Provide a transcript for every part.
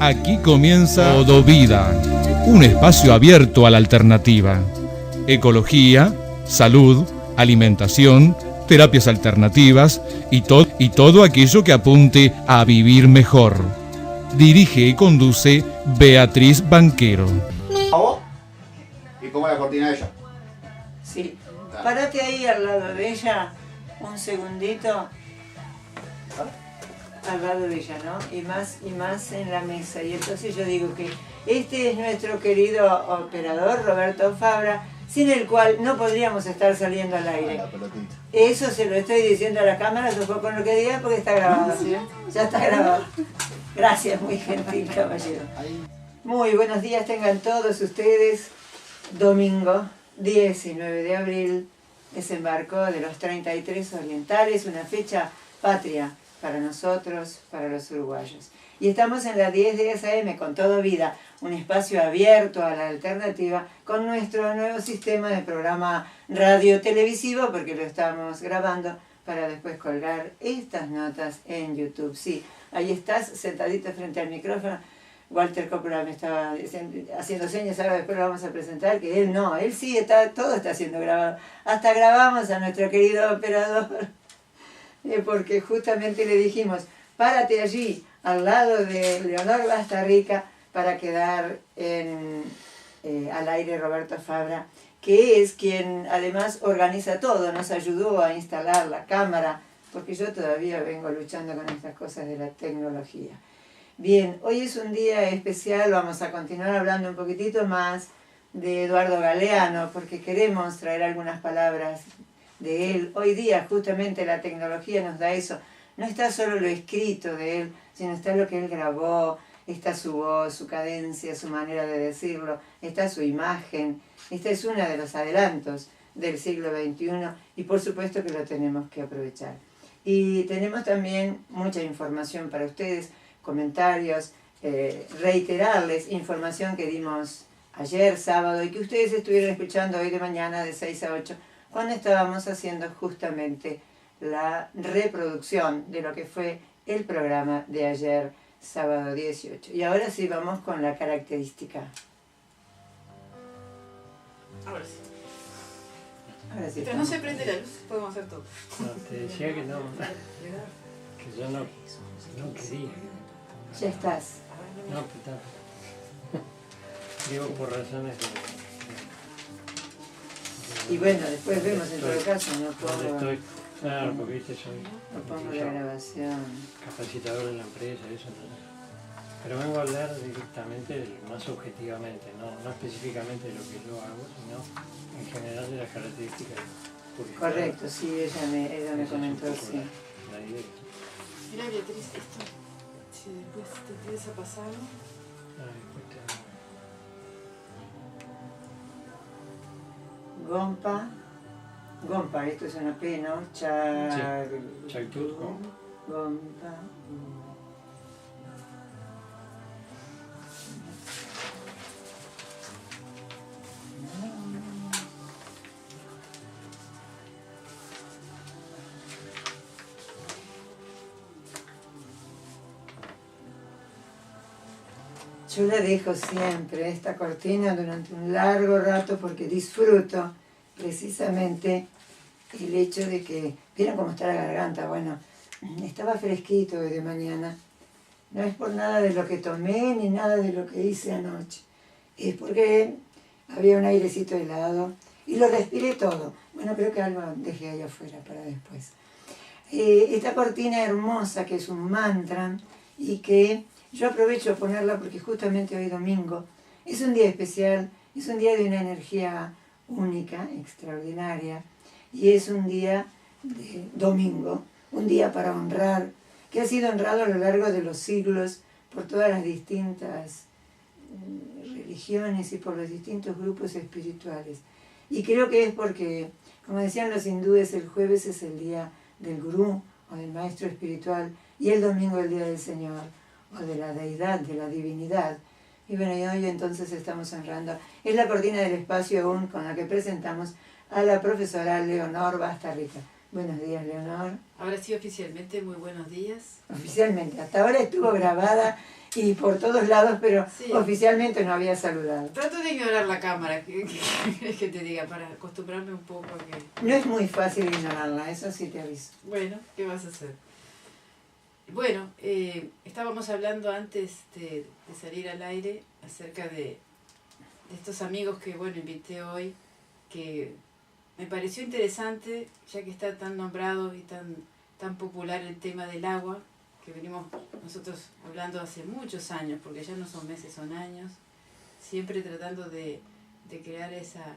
Aquí comienza Todo Vida, un espacio abierto a la alternativa. Ecología, salud, alimentación, terapias alternativas y todo aquello que apunte a vivir mejor. Dirige y conduce Beatriz Banquero. ¿Y cómo es la cortina de ella? Sí. Parate ahí al lado de ella, un segundito. Al lado de ella, ¿no? Y más en la mesa. Y entonces yo digo que este es nuestro querido operador, Roberto Fabra, sin el cual no podríamos estar saliendo al aire. Eso se lo estoy diciendo a la cámara, supongo con lo que diga, porque está grabado. ¿Sí? Ya está grabado. Gracias, muy gentil caballero. Muy buenos días tengan todos ustedes. Domingo 19 de abril, desembarco de los 33 orientales, una fecha patria para nosotros, para los uruguayos. Y estamos en la 10 AM con Todo Vida, un espacio abierto a la alternativa con nuestro nuevo sistema de programa radio-televisivo, porque lo estamos grabando para después colgar estas notas en YouTube. Sí, ahí estás sentadito frente al micrófono. Walter Coppola me estaba haciendo señas, ahora después lo vamos a presentar, que él no, él sí, todo está siendo grabado. Hasta grabamos a nuestro querido operador, porque justamente le dijimos, párate allí, al lado de Leonor Bastarrica, para quedar al aire Roberto Fabra, que es quien además organiza todo, nos ayudó a instalar la cámara, porque yo todavía vengo luchando con estas cosas de la tecnología. Bien, hoy es un día especial, vamos a continuar hablando un poquitito más de Eduardo Galeano, porque queremos traer algunas palabras de él. Hoy día justamente la tecnología nos da eso. No está solo lo escrito de él, sino está lo que él grabó, está su voz, su cadencia, su manera de decirlo, está su imagen. Este es uno de los adelantos del siglo XXI y por supuesto que lo tenemos que aprovechar. Y tenemos también mucha información para ustedes, comentarios, reiterarles información que dimos ayer, sábado, y que ustedes estuvieron escuchando hoy de mañana de 6 a 8, cuando estábamos haciendo justamente la reproducción de lo que fue el programa de ayer, sábado 18. Y ahora sí vamos con la característica. Ahora sí. Ahora sí. Mientras no se prende la luz, podemos hacer todo. No, te decía que no, que yo no quería. Ya estás. No, puta. Digo por razones Y bueno, después vemos en todo caso, no pongo, claro, porque viste, soy no pongo la grabación. capacitador de la empresa, eso no. Pero vengo a hablar directamente, más objetivamente, no específicamente de lo que yo hago, sino en general de las características. Correcto, sí, ella me comentó, sí. La idea. Mira Beatriz, esto, si después te interesa pasarlo. Gompa, esto es una P, ¿no? Chactut, Gompa. Yo la dejo siempre, esta cortina, durante un largo rato, porque disfruto precisamente el hecho de que, ¿vieron cómo está la garganta? Bueno, estaba fresquito hoy de mañana. No es por nada de lo que tomé ni nada de lo que hice anoche. Es porque había un airecito helado y lo respiré todo. Bueno, creo que algo dejé allá afuera para después. Esta cortina hermosa que es un mantra y que yo aprovecho a ponerla porque justamente hoy domingo es un día especial, es un día de una energía única, extraordinaria, y es un día de domingo, un día para honrar, que ha sido honrado a lo largo de los siglos por todas las distintas religiones y por los distintos grupos espirituales. Y creo que es porque, como decían los hindúes, el jueves es el día del gurú o del maestro espiritual y el domingo el día del Señor o de la deidad, de la divinidad. Y bueno, y hoy entonces estamos honrando. Es la cortina del espacio aún con la que presentamos a la profesora Leonor Bastarrica. Buenos días, Leonor. Ahora sí, oficialmente, muy buenos días. Oficialmente, hasta ahora estuvo grabada y por todos lados, pero Sí. oficialmente no había saludado. Trato de ignorar la cámara, que quieres que te diga, para acostumbrarme un poco a que... No es muy fácil ignorarla, eso sí te aviso. Bueno, ¿qué vas a hacer? Bueno, estábamos hablando antes de salir al aire acerca de estos amigos que, bueno, invité hoy, que me pareció interesante, ya que está tan nombrado y tan popular el tema del agua, que venimos nosotros hablando hace muchos años, porque ya no son meses, son años, siempre tratando de crear esa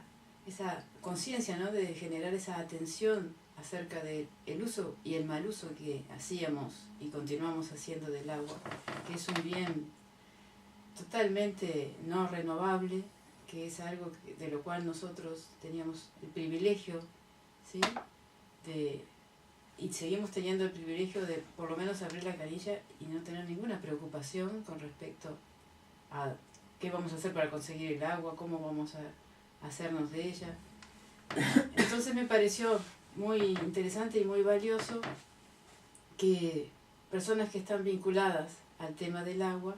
conciencia, ¿no? De generar esa atención acerca del uso y el mal uso que hacíamos y continuamos haciendo del agua, que es un bien totalmente no renovable, que es algo de lo cual nosotros teníamos el privilegio, ¿sí? Y seguimos teniendo el privilegio de por lo menos abrir la canilla y no tener ninguna preocupación con respecto a qué vamos a hacer para conseguir el agua, cómo vamos a hacernos de ella. Entonces me pareció muy interesante y muy valioso que personas que están vinculadas al tema del agua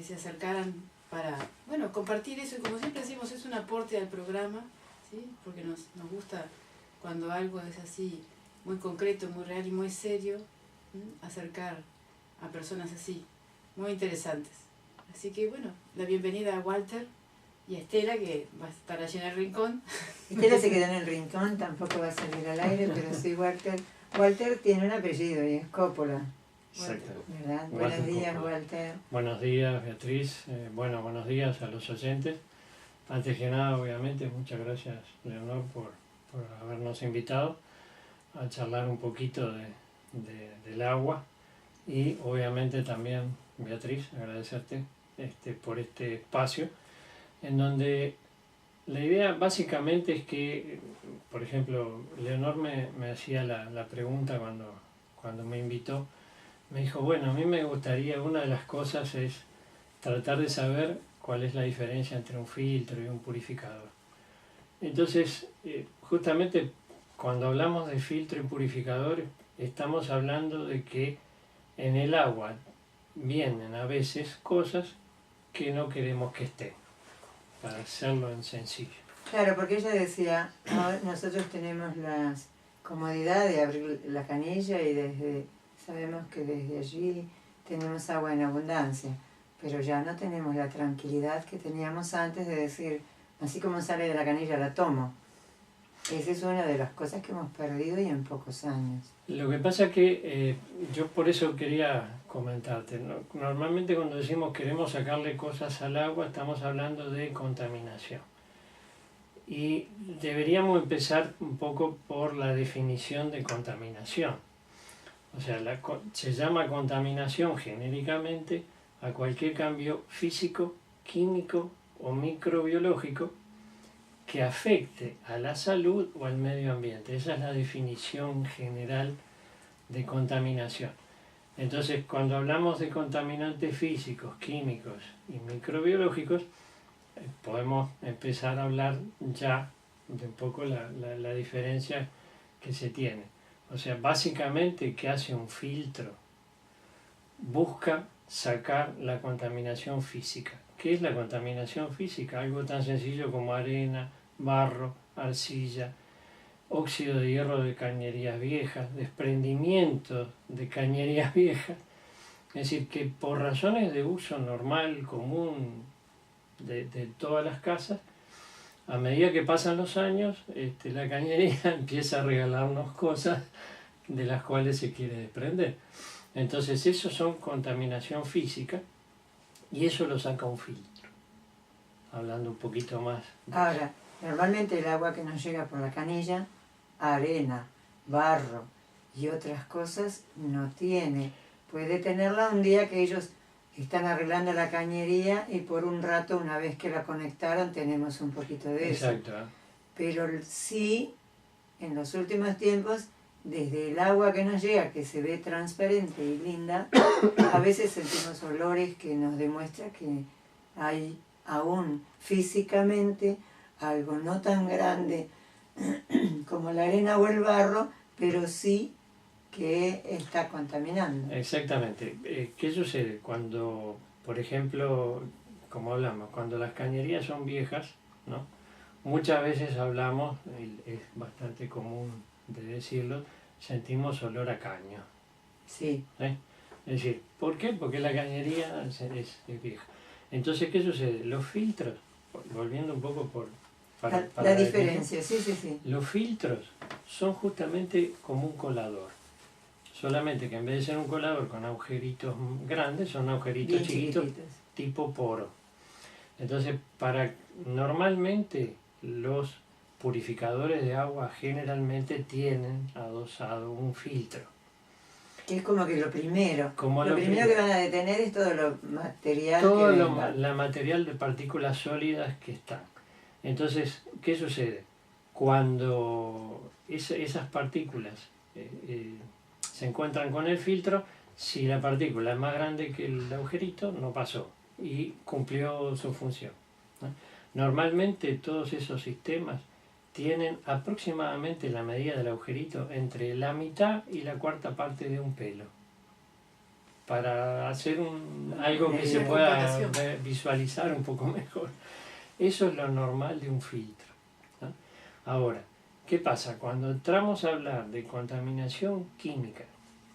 se acercaran para, bueno, compartir eso, y como siempre decimos, es un aporte al programa, ¿sí? Porque nos gusta cuando algo es así muy concreto, muy real y muy serio, acercar a personas así, muy interesantes. Así que bueno, la bienvenida a Walter y a Estela, que va a estar allí en el rincón. Estela se quedó en el rincón, tampoco va a salir al aire, pero sí Walter. Walter tiene un apellido y es Coppola, Exacto. ¿verdad? Walter Buenos días, Coppola. Walter. Buenos días, Beatriz. Bueno, buenos días a los oyentes. Antes que nada, obviamente, muchas gracias, Leonor, por habernos invitado a charlar un poquito del agua. Y obviamente también, Beatriz, agradecerte por este espacio, en donde la idea básicamente es que, por ejemplo, Leonor me hacía la pregunta cuando me invitó. Me dijo, bueno, a mí me gustaría, una de las cosas es tratar de saber cuál es la diferencia entre un filtro y un purificador. Entonces, justamente cuando hablamos de filtro y purificador, estamos hablando de que en el agua vienen a veces cosas que no queremos que estén, para hacerlo en sencillo. Claro, porque ella decía, nosotros tenemos la comodidad de abrir la canilla y sabemos que desde allí tenemos agua en abundancia, pero ya no tenemos la tranquilidad que teníamos antes de decir, así como sale de la canilla la tomo. Esa es una de las cosas que hemos perdido y en pocos años. Lo que pasa es que yo por eso quería comentarte, ¿no? Normalmente cuando decimos queremos sacarle cosas al agua, estamos hablando de contaminación. Y deberíamos empezar un poco por la definición de contaminación. O sea, se llama contaminación genéricamente a cualquier cambio físico, químico o microbiológico que afecte a la salud o al medio ambiente. Esa es la definición general de contaminación. Entonces, cuando hablamos de contaminantes físicos, químicos y microbiológicos, podemos empezar a hablar ya de un poco la diferencia que se tiene. O sea, básicamente, ¿qué hace un filtro? Busca sacar la contaminación física. ¿Qué es la contaminación física? Algo tan sencillo como arena, barro, arcilla, óxido de hierro de cañerías viejas, desprendimiento de cañerías viejas. Es decir, que por razones de uso normal, común, de todas las casas, a medida que pasan los años, la cañería empieza a regalarnos cosas de las cuales se quiere desprender. Entonces, eso son contaminación física y eso lo saca un filtro. Hablando un poquito más. Ahora, normalmente el agua que nos llega por la canilla, arena, barro y otras cosas, no tiene. Puede tenerla un día que ellos están arreglando la cañería y por un rato, una vez que la conectaron, tenemos un poquito de eso. Exacto. Pero sí, en los últimos tiempos, desde el agua que nos llega, que se ve transparente y linda, a veces sentimos olores que nos demuestran que hay aún físicamente algo no tan grande como la arena o el barro, pero sí que está contaminando. Exactamente. ¿Qué sucede? Cuando por ejemplo, como hablamos, cuando las cañerías son viejas, ¿no? Muchas veces hablamos, es bastante común de decirlo, sentimos olor a caño. Sí. ¿Eh? Es decir, ¿por qué? Porque la cañería es vieja. Entonces, ¿qué sucede? Los filtros, volviendo un poco para la diferencia, sí, sí, sí. Los filtros son justamente como un colador. Solamente que en vez de ser un colador con agujeritos grandes, son agujeritos Bien chiquitos chiquititos. tipo poro. Entonces, normalmente los purificadores de agua generalmente tienen adosado un filtro. Que es como que lo primero. Como lo primero que van a detener es todo lo material todo que venga. la material de partículas sólidas que están. Entonces, ¿qué sucede? Cuando esas partículas se encuentran con el filtro, si la partícula es más grande que el agujerito, no pasó y cumplió su función, ¿no? Normalmente todos esos sistemas tienen aproximadamente la medida del agujerito entre la mitad y la cuarta parte de un pelo, para hacer algo que se pueda visualizar un poco mejor. Eso es lo normal de un filtro, ¿no? Ahora, ¿qué pasa? Cuando entramos a hablar de contaminación química,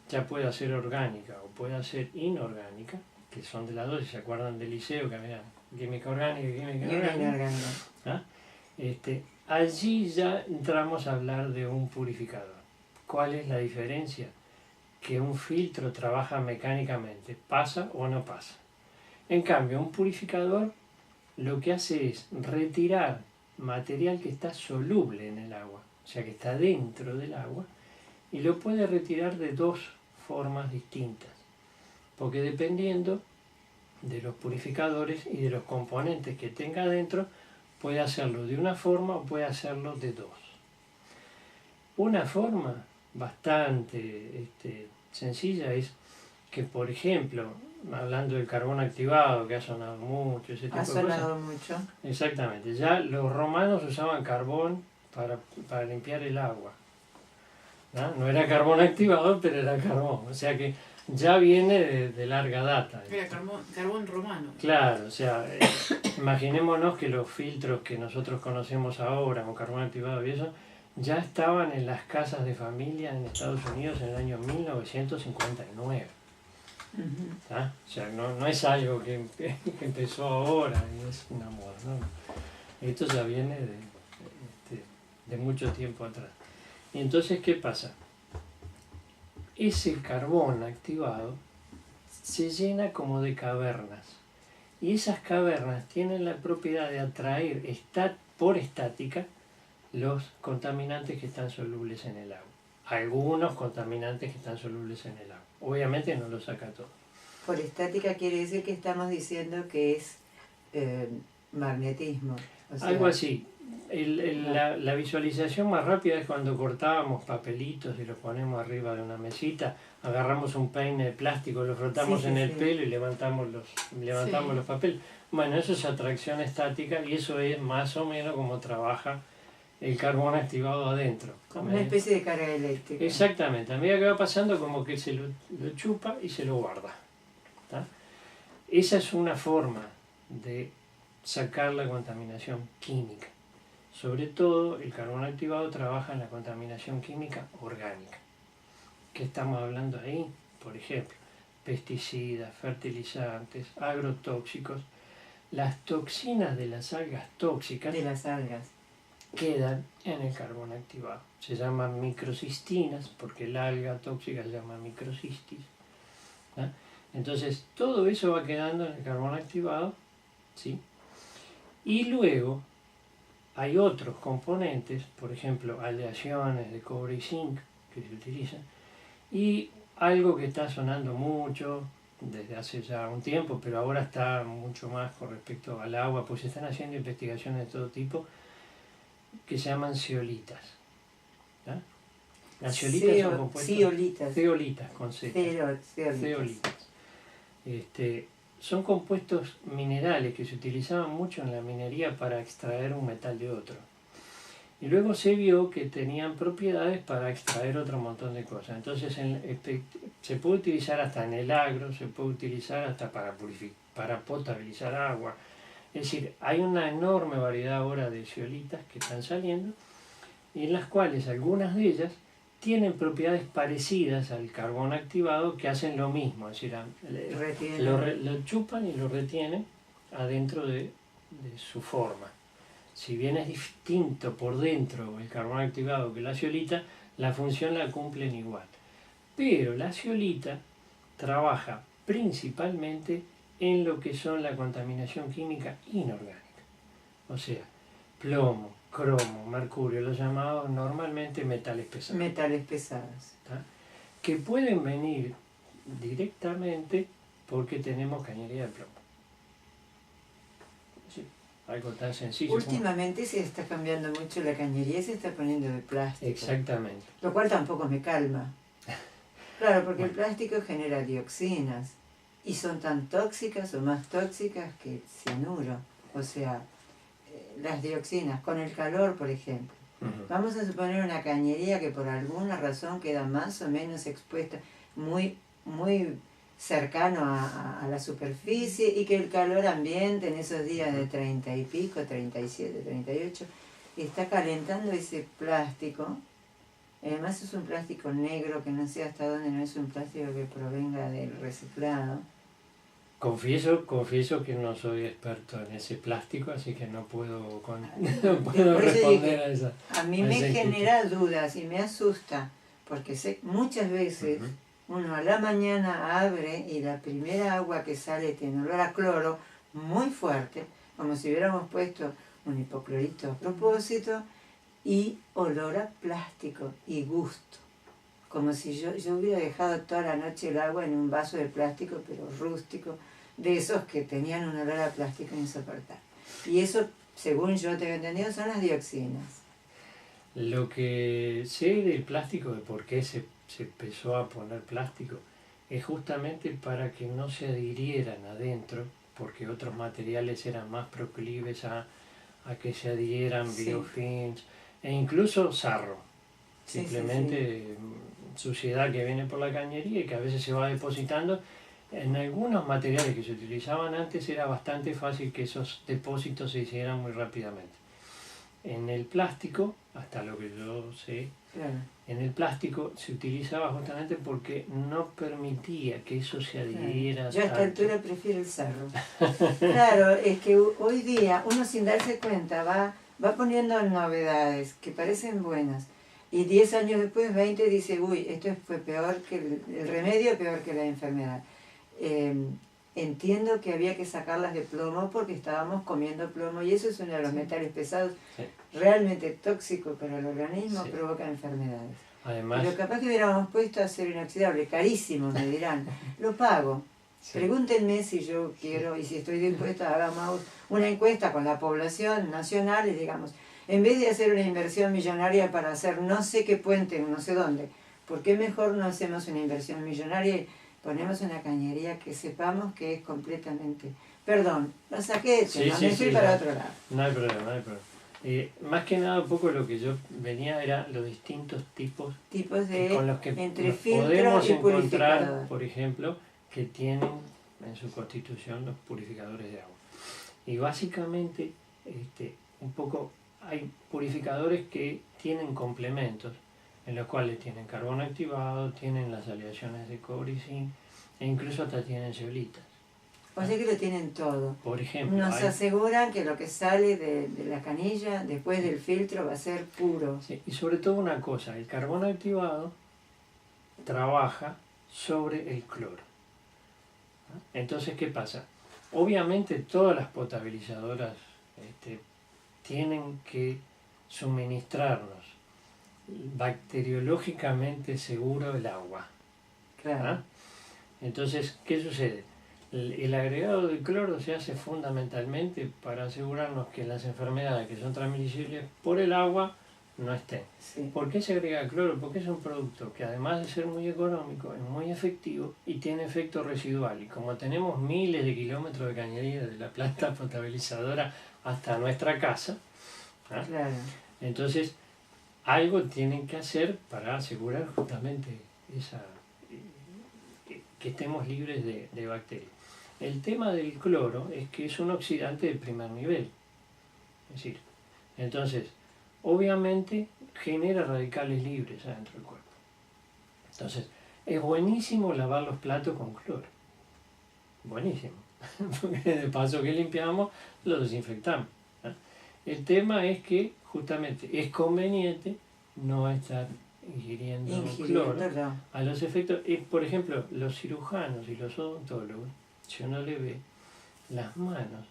ya pueda ser orgánica o pueda ser inorgánica, que son de las dos, si se acuerdan del liceo, que había química orgánica y química inorgánica, ¿ah? Allí ya entramos a hablar de un purificador. ¿Cuál es la diferencia? Que un filtro trabaja mecánicamente, pasa o no pasa. En cambio, un purificador lo que hace es retirar material que está soluble en el agua, o sea que está dentro del agua, y lo puede retirar de dos formas distintas, porque dependiendo de los purificadores y de los componentes que tenga dentro, puede hacerlo de una forma o puede hacerlo de dos. Una forma bastante sencilla es que, por ejemplo, hablando del carbón activado, que ha sonado mucho, ese tipo de cosas. Ha sonado mucho. Exactamente. Ya los romanos usaban carbón para limpiar el agua, ¿no? No era carbón activado, pero era carbón. O sea que ya viene de larga data. Era carbón romano. Claro, o sea, imaginémonos que los filtros que nosotros conocemos ahora, con carbón activado y eso, ya estaban en las casas de familia en Estados Unidos en el año 1959. ¿Ah? O sea, no es algo que empezó ahora y es una moda, ¿no? Esto ya viene de mucho tiempo atrás. Y entonces, ¿qué pasa? Ese carbón activado se llena como de cavernas. Y esas cavernas tienen la propiedad de atraer por estática los contaminantes que están solubles en el agua. Algunos contaminantes que están solubles en el agua. Obviamente no lo saca todo. Por estática quiere decir que estamos diciendo que es magnetismo. O sea, algo así. La visualización más rápida es cuando cortábamos papelitos y los ponemos arriba de una mesita, agarramos un peine de plástico, lo frotamos en el pelo y levantamos los papeles. Bueno, eso es atracción estática y eso es más o menos como trabaja el carbón activado adentro. Como una especie de carga eléctrica. Exactamente, a medida que va pasando como que se lo chupa y se lo guarda. ¿Tá? Esa es una forma de sacar la contaminación química. Sobre todo el carbón activado trabaja en la contaminación química orgánica. ¿Qué estamos hablando ahí? Por ejemplo, pesticidas, fertilizantes, agrotóxicos. Las toxinas de las algas tóxicas quedan en el carbón activado. Se llaman microcistinas porque el alga tóxica se llama microcistis, ¿no? Entonces todo eso va quedando en el carbón activado, ¿sí? Y luego hay otros componentes, por ejemplo aleaciones de cobre y zinc que se utilizan, y algo que está sonando mucho desde hace ya un tiempo, pero ahora está mucho más con respecto al agua, pues se están haciendo investigaciones de todo tipo que se llaman zeolitas. ¿Ah? Las zeolitas son compuestos... Zeolitas con Z. Zeolitas. Son compuestos minerales que se utilizaban mucho en la minería para extraer un metal de otro. Y luego se vio que tenían propiedades para extraer otro montón de cosas. Entonces se puede utilizar hasta en el agro, se puede utilizar hasta para para potabilizar agua. Es decir, hay una enorme variedad ahora de zeolitas que están saliendo, en las cuales algunas de ellas tienen propiedades parecidas al carbón activado que hacen lo mismo, es decir, lo chupan y lo retienen adentro de su forma. Si bien es distinto por dentro el carbón activado que la zeolita, la función la cumplen igual. Pero la zeolita trabaja principalmente en lo que son la contaminación química inorgánica. O sea, plomo, cromo, mercurio, los llamados normalmente metales pesados. Metales pesados. ¿Tá? Que pueden venir directamente porque tenemos cañería de plomo. Sí, algo tan sencillo. Últimamente se está cambiando mucho la cañería y se está poniendo de plástico. Exactamente. Lo cual tampoco me calma. Claro, porque el plástico genera dioxinas y son tan tóxicas o más tóxicas que el cianuro. O sea, las dioxinas con el calor, por ejemplo. Vamos a suponer una cañería que por alguna razón queda más o menos expuesta, muy cercano a la superficie, y que el calor ambiente en esos días de 30 y pico, 37, 38, está calentando ese plástico. Además es un plástico negro que no sé hasta dónde no es un plástico que provenga del reciclado. Confieso que no soy experto en ese plástico, así que no puedo responder a esa. A mí me genera dudas y me asusta, porque sé muchas veces uno a la mañana abre y la primera agua que sale tiene olor a cloro muy fuerte, como si hubiéramos puesto un hipoclorito a propósito, y olor a plástico y gusto. Como si yo hubiera dejado toda la noche el agua en un vaso de plástico, pero rústico, de esos que tenían un olor a plástico insoportable. Y eso, según yo tengo entendido, son las dioxinas. Lo que sé del plástico, de por qué se empezó a poner plástico, es justamente para que no se adhirieran adentro, porque otros materiales eran más proclives a que se adhieran, biofilms, e incluso sarro. Simplemente suciedad que viene por la cañería y que a veces se va depositando. En algunos materiales que se utilizaban antes era bastante fácil que esos depósitos se hicieran muy rápidamente. En el plástico, hasta lo que yo sé, en el plástico se utilizaba justamente porque no permitía que eso se adhiriera. Yo a esta altura prefiero el sarro. Claro, es que hoy día uno sin darse cuenta va poniendo novedades que parecen buenas. Y 10 años después, 20, dice, uy, esto fue peor que el remedio, peor que la enfermedad. Entiendo que había que sacarlas de plomo porque estábamos comiendo plomo, y eso es uno de los metales pesados realmente tóxico para el organismo, provoca enfermedades. Además, pero capaz que hubiéramos puesto acero inoxidable, carísimo, me dirán, lo pago. Pregúntenme si yo quiero y si estoy dispuesta, hagamos una encuesta con la población nacional y digamos, en vez de hacer una inversión millonaria para hacer no sé qué puente, no sé dónde, ¿por qué mejor no hacemos una inversión millonaria y ponemos una cañería que sepamos que es completamente... Perdón, lo saqué de tema, me fui para otro lado. No hay problema. Más que nada, un poco lo que yo venía era los distintos tipos de con los que entre nos filtro podemos y encontrar, por ejemplo, que tienen en su constitución los purificadores de agua. Y básicamente, un poco hay purificadores que tienen complementos, en los cuales tienen carbón activado, tienen las aleaciones de cobre y zinc, e incluso hasta tienen zeolitas. O sea que lo tienen todo. Por ejemplo, nos aseguran que lo que sale de la canilla después del filtro va a ser puro. Sí, y sobre todo una cosa, el carbón activado trabaja sobre el cloro. Entonces, ¿qué pasa? Obviamente todas las potabilizadoras tienen que suministrarnos bacteriológicamente seguro el agua. Claro. Entonces, ¿qué sucede? El agregado de cloro se hace fundamentalmente para asegurarnos que las enfermedades que son transmisibles por el agua no estén. Sí. ¿Por qué se agrega cloro? Porque es un producto que además de ser muy económico, es muy efectivo y tiene efecto residual. Y como tenemos miles de kilómetros de cañería de la planta potabilizadora hasta nuestra casa, claro. Entonces algo tienen que hacer para asegurar justamente que estemos libres de bacterias. El tema del cloro es que es un oxidante de primer nivel. Es decir, entonces, obviamente genera radicales libres adentro del cuerpo. Entonces, es buenísimo lavar los platos con cloro. Buenísimo. Porque de paso que limpiamos, lo desinfectamos. El tema es que justamente es conveniente no estar ingiriendo cloro a los efectos. Por ejemplo, los cirujanos y los odontólogos, si uno le ve, las manos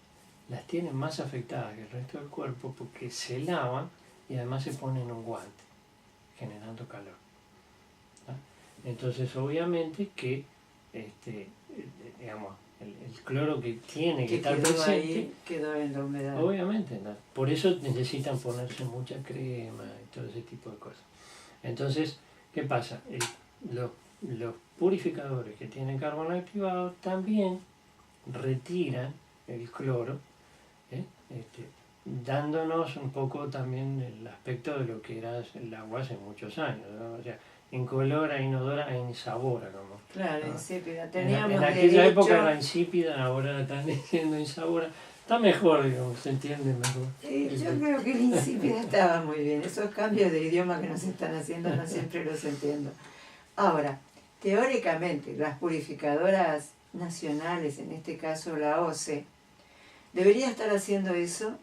las tienen más afectadas que el resto del cuerpo porque se lavan y además se ponen un guante, generando calor. Entonces, obviamente que digamos, el cloro que tiene que estar presente ahí, quedó en la humedad. Obviamente, ¿no? Por eso necesitan ponerse mucha crema y todo ese tipo de cosas. Entonces, ¿qué pasa? Los purificadores que tienen carbono activado también retiran el cloro, dándonos un poco también el aspecto de lo que era el agua hace muchos años, ¿no? O sea, incolora, inodora e insabora, como. Claro, ¿no? insípida. En aquella época era insípida, ahora la están diciendo insabora. Está mejor, digamos, se entiende mejor. Yo creo que el insípida estaba muy bien. Esos cambios de idioma que nos están haciendo no siempre los entiendo. Ahora, teóricamente, las purificadoras nacionales, en este caso la OCE, debería estar haciendo eso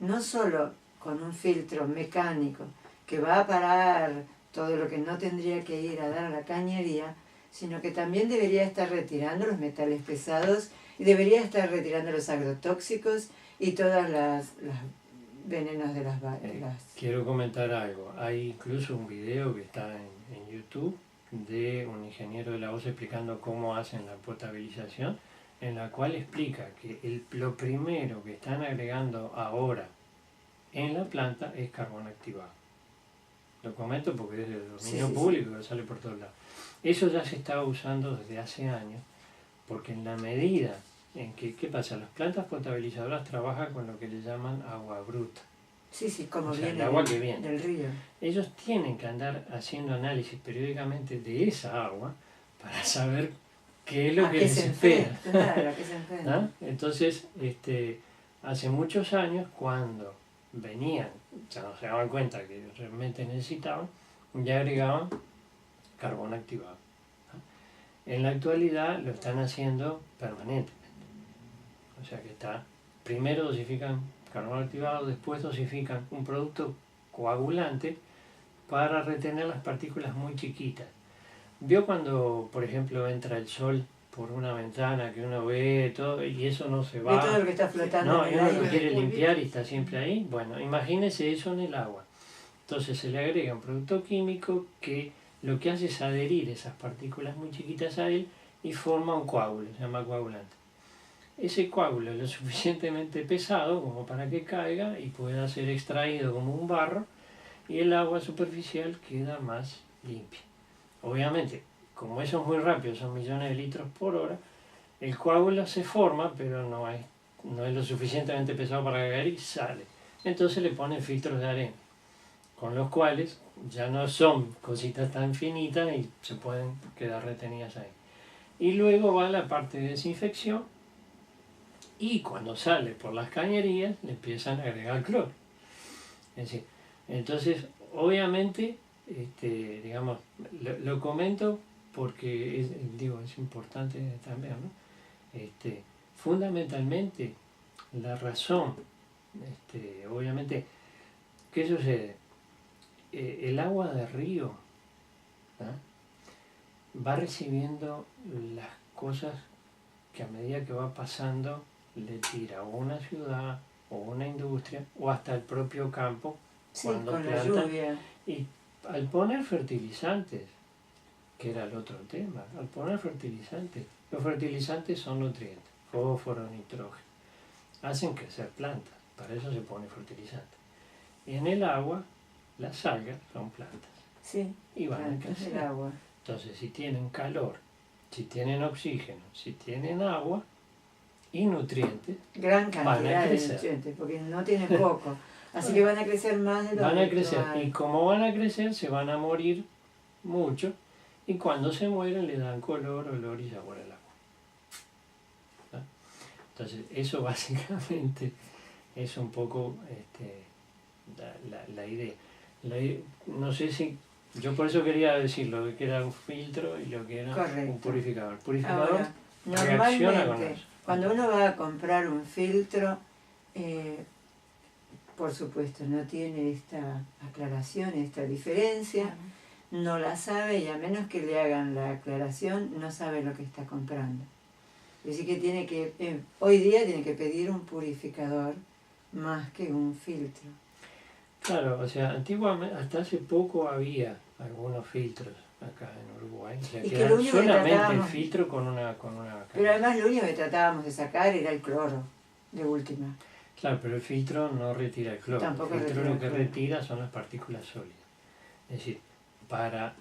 no solo con un filtro mecánico que va a parar todo lo que no tendría que ir a dar a la cañería, sino que también debería estar retirando los metales pesados y debería estar retirando los agrotóxicos y todas las venenos de las vacas. Quiero comentar algo. Hay incluso un video que está en YouTube de un ingeniero de la OCE explicando cómo hacen la potabilización, en la cual explica que lo primero que están agregando ahora en la planta es carbón activado. Lo comento porque es del dominio público que sale por todos lados. Eso ya se estaba usando desde hace años, porque en la medida en que, ¿qué pasa? Las plantas potabilizadoras trabajan con lo que le llaman agua bruta. Sí, como o sea, viene el agua que viene del río. Ellos tienen que andar haciendo análisis periódicamente de esa agua para saber qué es lo que les espera. Claro, que se enfrenta. ¿No? Entonces, hace muchos años, cuando venían, ya no se daban cuenta que realmente necesitaban, ya agregaban carbón activado. ¿No? En la actualidad lo están haciendo permanentemente. O sea que primero dosifican carbón activado, después dosifican un producto coagulante para retener las partículas muy chiquitas. ¿Vio cuando, por ejemplo, entra el sol por una ventana que uno ve todo y eso no se va? Ve todo lo que está flotando. No, y en el uno aire. lo quiere limpiar y está siempre ahí. Bueno, imagínese eso en el agua. Entonces se le agrega un producto químico que lo que hace es adherir esas partículas muy chiquitas a él y forma un coágulo, se llama coagulante. Ese coágulo es lo suficientemente pesado como para que caiga y pueda ser extraído como un barro y el agua superficial queda más limpia. Obviamente, como eso es muy rápido, son millones de litros por hora, el coágulo se forma, pero no es lo suficientemente pesado para caer y sale. Entonces le ponen filtros de arena, con los cuales ya no son cositas tan finitas y se pueden quedar retenidas ahí. Y luego va la parte de desinfección y cuando sale por las cañerías le empiezan a agregar cloro. Es decir, entonces, obviamente, digamos, lo comento porque es importante también, ¿no? Fundamentalmente, la razón, obviamente, ¿qué sucede? El agua de río, ¿no? Va recibiendo las cosas que a medida que va pasando le tira o una ciudad o una industria o hasta el propio campo cuando con planta. la lluvia. Y al poner fertilizantes, que era el otro tema, al poner fertilizantes, los fertilizantes son nutrientes, fósforo, nitrógeno, hacen crecer plantas, para eso se pone fertilizante. Y en el agua, las algas son plantas, Sí, y van a crecer. el agua. Entonces, si tienen calor, si tienen oxígeno, si tienen agua y nutrientes, Gran van a cantidad de crecer. nutrientes, porque no tienen poco. Así que van a crecer más de lo Van a habitual. crecer. Y como van a crecer, se van a morir mucho. Y cuando se mueren, le dan color, olor y sabor al agua. Entonces, eso básicamente es un poco la idea. No sé si... Yo por eso quería decir lo que era un filtro y lo que era Correcto. un purificador. El purificador Ahora, reacciona con normalmente, eso. cuando uno va a comprar un filtro, por supuesto, no tiene esta aclaración, esta diferencia, no la sabe y a menos que le hagan la aclaración, no sabe lo que está comprando. Así que hoy día tiene que pedir un purificador más que un filtro. Claro, o sea, antiguamente, hasta hace poco había algunos filtros acá en Uruguay. O sea, Y que que lo eran único que solamente el tratábamos- filtro con una Pero además lo único que tratábamos de sacar era el cloro, de última. Claro, pero el filtro no retira el cloro. Tampoco el filtro retira lo el que cloro. retira son las partículas sólidas. Es decir, para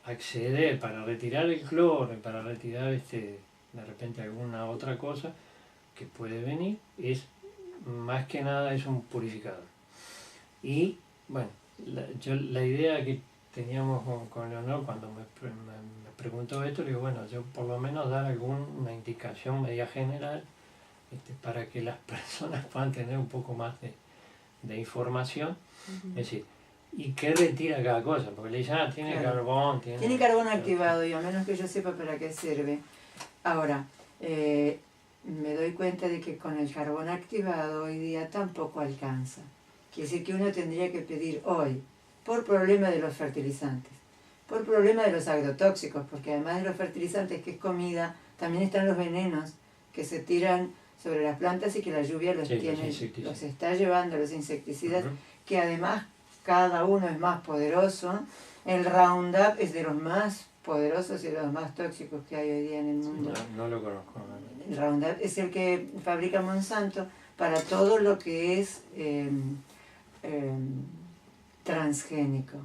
acceder, para retirar el cloro y para retirar de repente alguna otra cosa que puede venir, más que nada es un purificador. Y bueno, la idea que teníamos con Leonor cuando me preguntó esto, le digo, bueno, yo por lo menos dar alguna indicación media general para que las personas puedan tener un poco más de información. Es decir, ¿y qué retira cada cosa? Porque le dicen, tiene Claro. carbón, Tiene carbón activado y a menos que yo sepa para qué sirve. Ahora, me doy cuenta de que con el carbón activado hoy día tampoco alcanza. Quiere decir que uno tendría que pedir hoy, por problema de los fertilizantes, por problema de los agrotóxicos, porque además de los fertilizantes que es comida, también están los venenos que se tiran sobre las plantas y que la lluvia los está llevando, los insecticidas, que además cada uno es más poderoso. El Roundup es de los más poderosos y de los más tóxicos que hay hoy día en el mundo. No lo conozco. El Roundup es el que fabrica Monsanto para todo lo que es transgénico.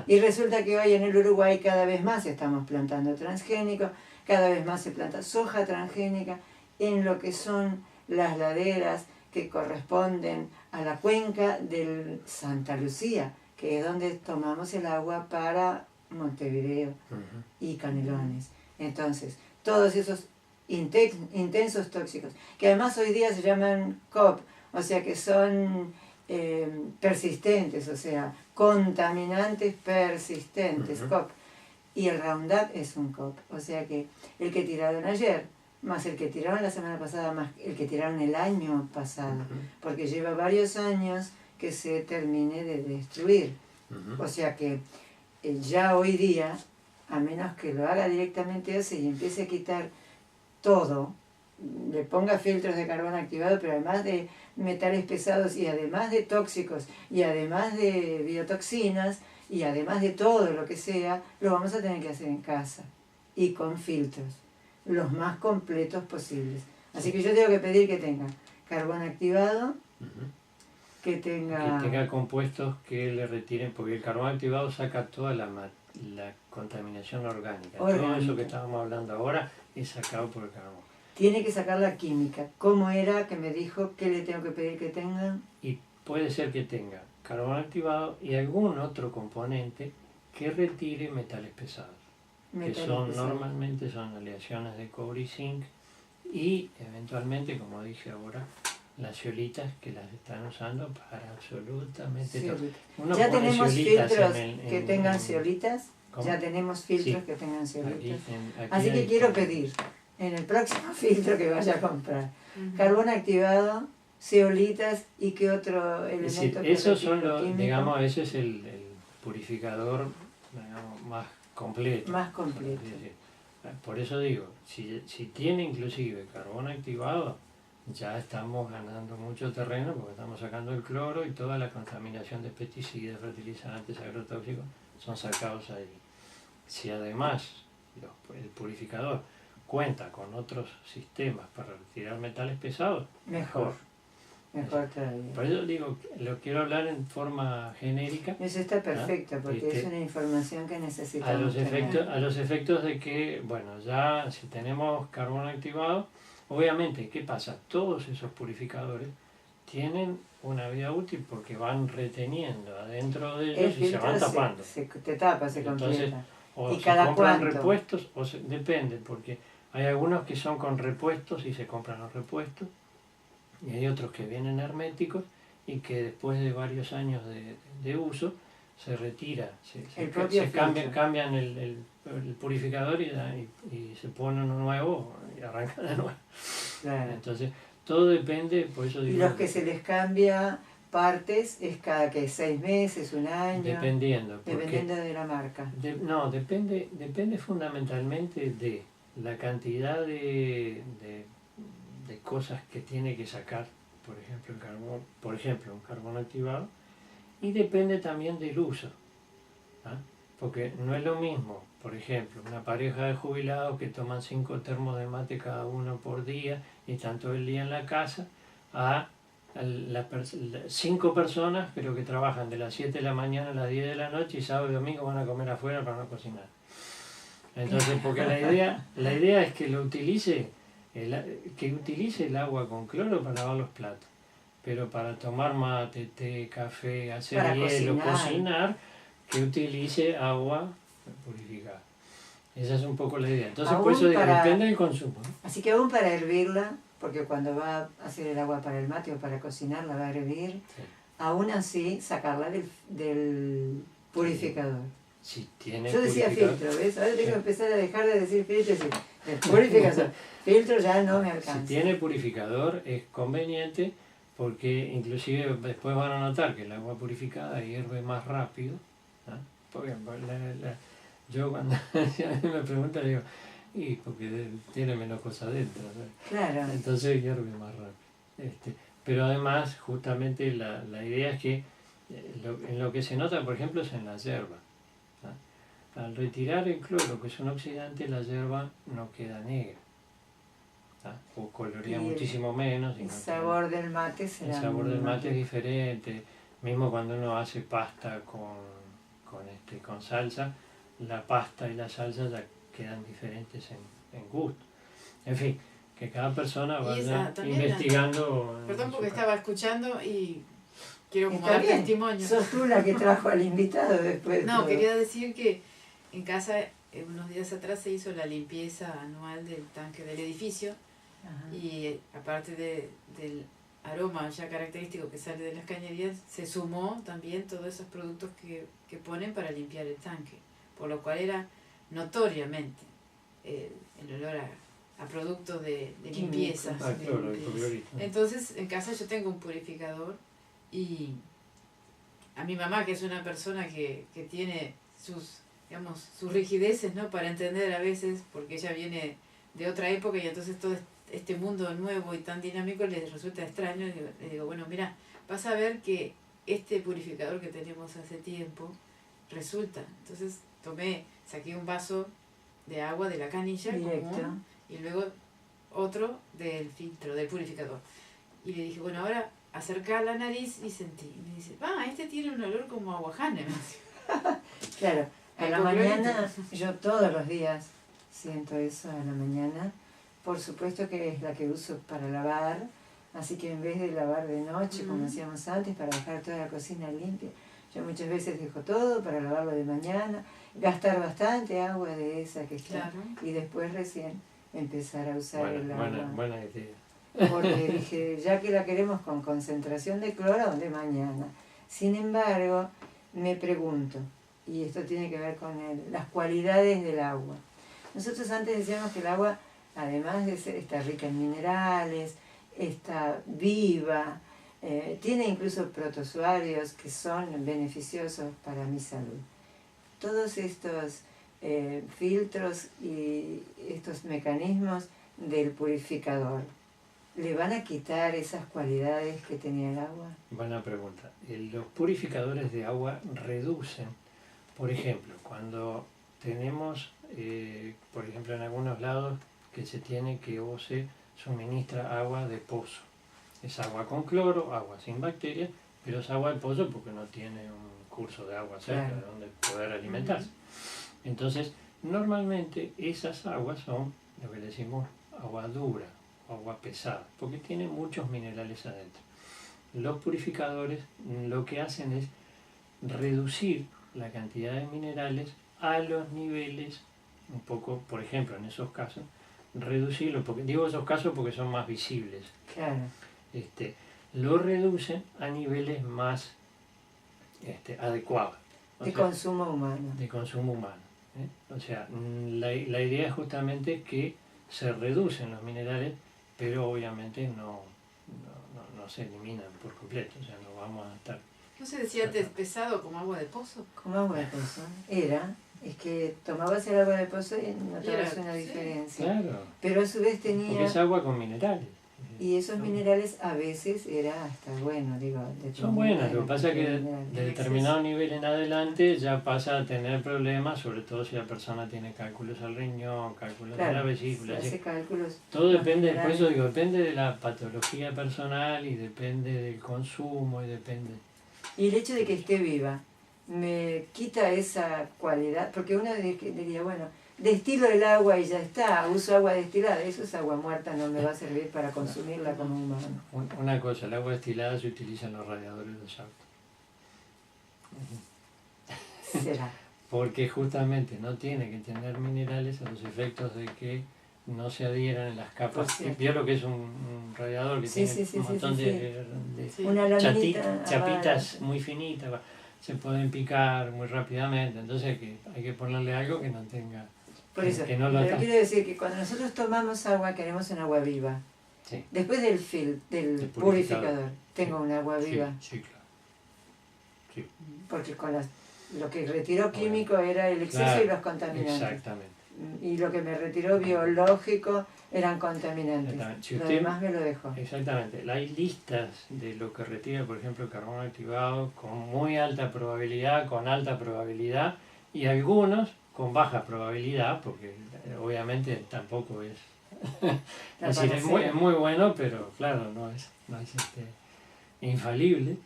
Y resulta que hoy en el Uruguay cada vez más estamos plantando transgénico, cada vez más se planta soja transgénica en lo que son las laderas que corresponden a la cuenca del Santa Lucía, que es donde tomamos el agua para Montevideo y Canelones. Entonces, todos esos intensos tóxicos, que además hoy día se llaman COP, o sea que son persistentes, o sea, contaminantes persistentes, COP. Y el Roundup es un COP, o sea que el que tiraron ayer, más el que tiraron la semana pasada, más el que tiraron el año pasado, porque lleva varios años que se termine de destruir. O sea que ya hoy día, a menos que lo haga directamente así y empiece a quitar todo, le ponga filtros de carbón activado, pero además de metales pesados y además de tóxicos y además de biotoxinas y además de todo lo que sea, lo vamos a tener que hacer en casa y con filtros, los más completos posibles. Así que yo tengo que pedir que tenga carbón activado, que tenga compuestos que le retiren, porque el carbón activado saca toda la contaminación orgánica. Todo eso que estábamos hablando ahora es sacado por el carbón. Tiene que sacar la química. ¿Cómo era que me dijo que le tengo que pedir que tengan? Y puede ser que tenga carbón activado y algún otro componente que retire metales pesados. Normalmente son aleaciones de cobre y zinc y eventualmente, como dije ahora, las zeolitas que las están usando para absolutamente todo. ¿Ya tenemos filtros que tengan zeolitas? ¿Ya tenemos filtros que tengan zeolitas? Así que quiero pedir en el próximo filtro que vaya a comprar carbón activado, zeolitas y qué otro elemento. Esos son digamos, ese es el purificador, digamos, más completo. Más completo. Por eso digo, si tiene inclusive carbón activado, ya estamos ganando mucho terreno porque estamos sacando el cloro y toda la contaminación de pesticidas, fertilizantes, agrotóxicos son sacados ahí. Si además el purificador cuenta con otros sistemas para retirar metales pesados, mejor todavía. Por eso digo, lo quiero hablar en forma genérica. Eso está perfecto, porque es una información que necesitamos a los efectos de que, bueno, ya si tenemos carbón activado, obviamente, ¿qué pasa? Todos esos purificadores tienen una vida útil porque van reteniendo adentro de ellos y se van tapando. Te tapa, se completa. Entonces, o ¿Y se cada compran cuánto? repuestos, depende, porque Hay algunos que son con repuestos y se compran los repuestos, y hay otros que vienen herméticos y que después de varios años de uso se retira, cambian el purificador y se pone uno nuevo y arranca de nuevo. Claro. Entonces, todo depende, por eso digo... Y los que se les cambia partes es cada que 6 meses, un año. Dependiendo de la marca. Depende fundamentalmente de la cantidad de cosas que tiene que sacar, por ejemplo, un carbón activado, y depende también del uso. ¿Ah? Porque no es lo mismo, por ejemplo, una pareja de jubilados que toman 5 termos de mate cada uno por día y están todo el día en la casa, a 5 personas pero que trabajan de las 7 de la mañana a las 10 de la noche y sábado y domingo van a comer afuera para no cocinar. Entonces, porque la idea es que utilice el agua con cloro para lavar los platos, pero para tomar mate, té, café, hacer para hielo, cocinar, que utilice agua purificada. Esa es un poco la idea. Entonces, por eso depende del consumo, ¿no? Así que aún para hervirla, porque cuando va a hacer el agua para el mate o para cocinar, la va a hervir, sí. Aún así sacarla del purificador. Si tiene Yo decía filtro, ¿ves? Ahora tengo que empezar a dejar de decir filtro y decir purificador. Filtro ya no me alcanza. Si tiene purificador es conveniente, porque inclusive después van a notar que el agua purificada hierve más rápido, ¿no? Porque yo cuando me preguntan, digo, y porque tiene menos cosas dentro, ¿no? Claro. Entonces hierve más rápido. Pero además, justamente la idea es que en lo que se nota, por ejemplo, es en la yerba. ¿No? Al retirar el cloro, que es un oxidante, la yerba no queda negra. ¿No? O colorea muchísimo menos. El sabor del mate será... El sabor del mate es diferente. Mismo cuando uno hace pasta con salsa, la pasta y la salsa ya quedan diferentes en gusto. En fin, que cada persona vaya investigando. Perdón, porque estaba escuchando y quiero como dar testimonio. Sos tú la que trajo al invitado después. No, quería decir que en casa unos días atrás se hizo la limpieza anual del tanque del edificio. Ajá. Y aparte del aroma ya característico que sale de las cañerías, se sumó también todos esos productos que ponen para limpiar el tanque, por lo cual era notoriamente el olor a productos de limpieza. Claro, entonces en casa yo tengo un purificador y a mi mamá, que es una persona que tiene sus rigideces, ¿no? Para entender a veces, porque ella viene de otra época y entonces todo este mundo nuevo y tan dinámico les resulta extraño. Le digo, bueno, mira, vas a ver que este purificador que tenemos hace tiempo resulta. Entonces saqué un vaso de agua de la canilla común, y luego otro del filtro, del purificador. Y le dije, bueno, ahora acerca la nariz y sentí. Y me dice, este tiene un olor como a aguajane. Claro, a la mañana, yo todos los días siento eso a la mañana. Por supuesto que es la que uso para lavar, así que en vez de lavar de noche, como hacíamos antes, para dejar toda la cocina limpia, yo muchas veces dejo todo para lavarlo de mañana, gastar bastante agua de esa que está, y después recién empezar a usar el agua. Buena idea. Porque dije, ya que la queremos con concentración de cloro, de mañana. Sin embargo, me pregunto, y esto tiene que ver con las cualidades del agua. Nosotros antes decíamos que el agua, además de está rica en minerales, está viva, tiene incluso protozoarios que son beneficiosos para mi salud. Todos estos filtros y estos mecanismos del purificador, ¿le van a quitar esas cualidades que tenía el agua? Buena pregunta. Los purificadores de agua reducen, por ejemplo, cuando tenemos, por ejemplo, en algunos lados que se suministra agua de pozo. Es agua con cloro, agua sin bacterias, pero es agua de pozo porque no tiene un curso de agua cerca de donde poder alimentarse. Entonces, normalmente esas aguas son lo que decimos agua dura, agua pesada, porque tiene muchos minerales adentro. Los purificadores lo que hacen es reducir la cantidad de minerales a los niveles, un poco, por ejemplo, en esos casos, reducirlo, porque digo esos casos porque son más visibles. Claro. Lo reducen a niveles más adecuados. De consumo humano. De consumo humano. O sea, la idea es justamente que se reducen los minerales, pero obviamente no se eliminan por completo, o sea, no vamos a estar... ¿No se decía antes pesado como agua de pozo? Como agua de pozo. Es que tomabas el agua de pozo y notabas una diferencia. Claro. Pero a su vez Porque tenía... es agua con minerales. Y esos minerales a veces era hasta bueno, digo... Son buenas, lo que pasa es que de determinado nivel en adelante ya pasa a tener problemas, sobre todo si la persona tiene cálculos al riñón, cálculos de la vesícula. Hace cálculos todo depende, por eso digo, depende de la patología personal y depende del consumo y depende... Y el hecho de que esté viva me quita esa cualidad, porque uno diría, bueno, destilo el agua y ya está, uso agua destilada, eso es agua muerta, no me va a servir para consumirla como humano. Una cosa, el agua destilada se utiliza en los radiadores de los autos. ¿Será? Porque justamente no tiene que tener minerales a los efectos de que no se adhieran en las capas. Vio lo que es un radiador que tiene un montón de una chapitas muy finitas, se pueden picar muy rápidamente, entonces hay que ponerle algo que no tenga... Por eso, que no lo pero quiero decir que cuando nosotros tomamos agua, queremos un agua viva. Sí. Después del purificador, tengo un agua viva. Sí, claro. Sí. Porque con lo que retiró químico era el exceso y los contaminantes. Exactamente. Y lo que me retiró biológico eran contaminantes. Si lo usted, demás me lo dejó. Exactamente. Hay listas de lo que retira, por ejemplo, el carbono activado con muy alta probabilidad, con alta probabilidad, y algunos con baja probabilidad, porque obviamente tampoco es... es decir, es muy bueno, pero claro, no es infalible.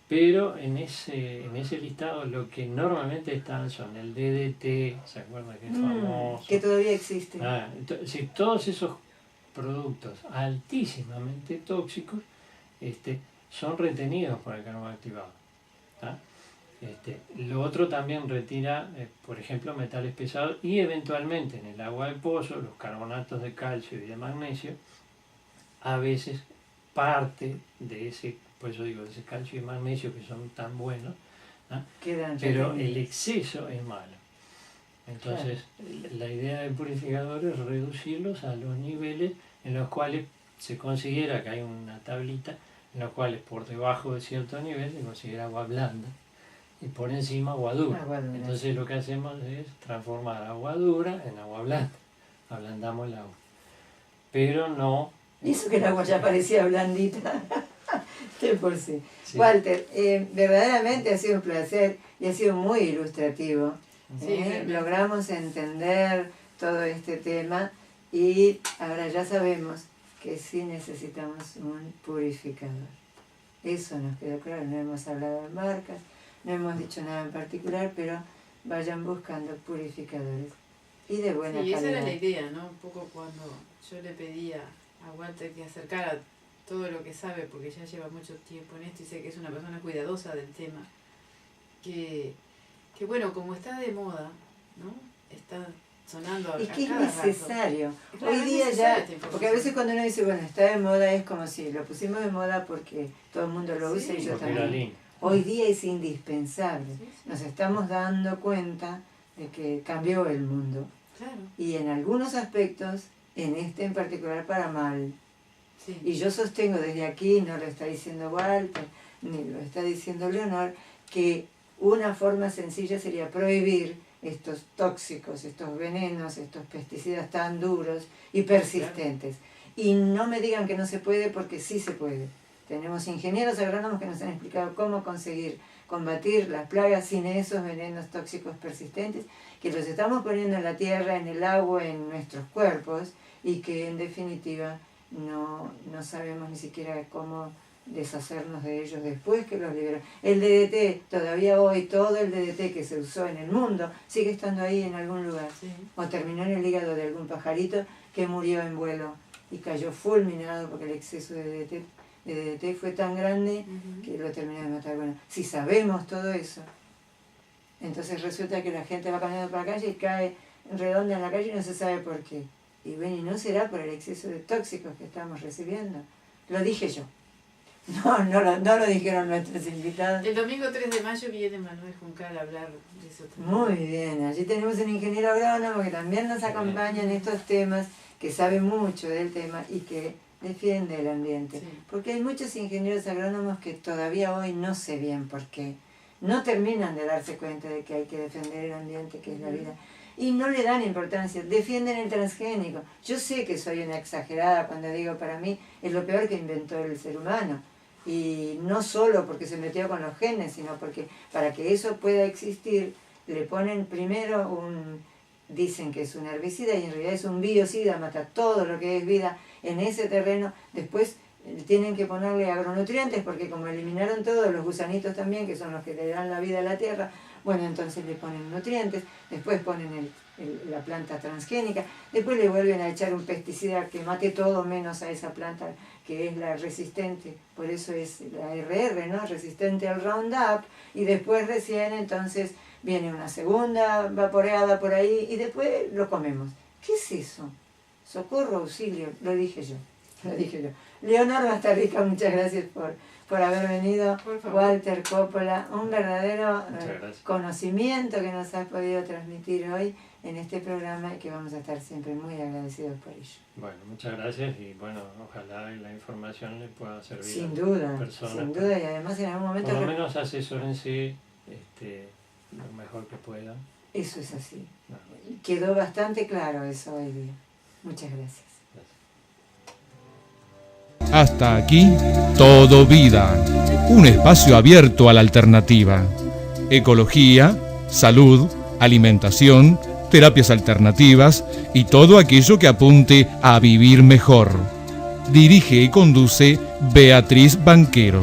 Pero en ese listado lo que normalmente están son el DDT, ¿se acuerdan que es famoso? Que todavía existe. Todos esos productos altísimamente tóxicos son retenidos por el carbono activado. Lo otro también retira, por ejemplo, metales pesados y eventualmente en el agua de pozo, los carbonatos de calcio y de magnesio, a veces parte de ese, por eso digo, de ese calcio y magnesio que son tan buenos, pero el exceso es malo. Entonces, la idea del purificador es reducirlos a los niveles en los cuales se considera que hay una tablita, en los cuales por debajo de cierto nivel se considera agua blanda y por encima agua dura. Entonces lo que hacemos es transformar agua dura en agua blanda, ablandamos el agua. Pero no... Y eso que el agua ya parecía blandita, de por sí. Walter, verdaderamente ha sido un placer y ha sido muy ilustrativo. Logramos entender todo este tema y ahora ya sabemos que sí necesitamos un purificador. Eso nos quedó claro, no hemos hablado de marcas, no hemos dicho nada en particular, pero vayan buscando purificadores y de buena calidad. Esa era la idea, ¿no? Un poco cuando yo le pedía a Walter que acercara todo lo que sabe, porque ya lleva mucho tiempo en esto y sé que es una persona cuidadosa del tema, que bueno, como está de moda, ¿no? Está sonando y que es necesario. Claro, hoy día ya, porque a veces cuando uno dice, bueno, está de moda, es como si lo pusimos de moda porque todo el mundo lo usa y yo también. Hoy día es indispensable. Nos estamos dando cuenta de que cambió el mundo. Claro. Y en algunos aspectos, en este en particular, para mal. Sí. Y yo sostengo desde aquí, no lo está diciendo Walter, ni lo está diciendo Leonor, que una forma sencilla sería prohibir estos tóxicos, estos venenos, estos pesticidas tan duros y persistentes. Y no me digan que no se puede, porque sí se puede. Tenemos ingenieros agrónomos que nos han explicado cómo conseguir combatir las plagas sin esos venenos tóxicos persistentes, que los estamos poniendo en la tierra, en el agua, en nuestros cuerpos, y que en definitiva no sabemos ni siquiera cómo deshacernos de ellos después que los liberamos. El DDT, todavía hoy, todo el DDT que se usó en el mundo sigue estando ahí en algún lugar. O terminó en el hígado de algún pajarito que murió en vuelo y cayó fulminado porque el exceso de DDT fue tan grande que lo terminó de matar. Bueno, si sabemos todo eso, entonces resulta que la gente va caminando por la calle y cae redonda en la calle y no se sabe por qué. Y bueno, ¿y no será por el exceso de tóxicos que estamos recibiendo? Lo dije yo. No lo dijeron nuestros invitados. El domingo 3 de mayo viene Manuel Juncal a hablar de eso también. Muy bien, allí tenemos un ingeniero agrónomo que también nos acompaña en estos temas, que sabe mucho del tema y que defiende el ambiente. Sí. Porque hay muchos ingenieros agrónomos que todavía hoy no sé bien por qué. No terminan de darse cuenta de que hay que defender el ambiente, que es la vida. Y no le dan importancia, defienden el transgénico. Yo sé que soy una exagerada cuando digo, para mí es lo peor que inventó el ser humano. Y no solo porque se metió con los genes, sino porque para que eso pueda existir, le ponen primero dicen que es un herbicida y en realidad es un biocida, mata todo lo que es vida en ese terreno. Después tienen que ponerle agronutrientes porque como eliminaron todos los gusanitos también, que son los que le dan la vida a la tierra, bueno, entonces le ponen nutrientes, después ponen la planta transgénica, después le vuelven a echar un pesticida que mate todo menos a esa planta que es la resistente, por eso es la RR, ¿no? Resistente al Roundup, y después recién entonces viene una segunda vaporeada por ahí y después lo comemos. ¿Qué es eso? Socorro, auxilio, lo dije yo. Leonor Bastarrica, muchas gracias por haber venido. Por favor. Walter Coppola, un verdadero conocimiento que nos has podido transmitir hoy en este programa y que vamos a estar siempre muy agradecidos por ello. Bueno, muchas gracias y bueno, ojalá la información le pueda servir Sin a duda, las personas. sin duda, y además en algún momento... Por lo menos asesórense lo mejor que puedan. Eso es así. No, Quedó bastante claro eso hoy día. Muchas gracias. Hasta aquí, Todo Vida, un espacio abierto a la alternativa. Ecología, salud, alimentación, terapias alternativas y todo aquello que apunte a vivir mejor. Dirige y conduce Beatriz Banquero.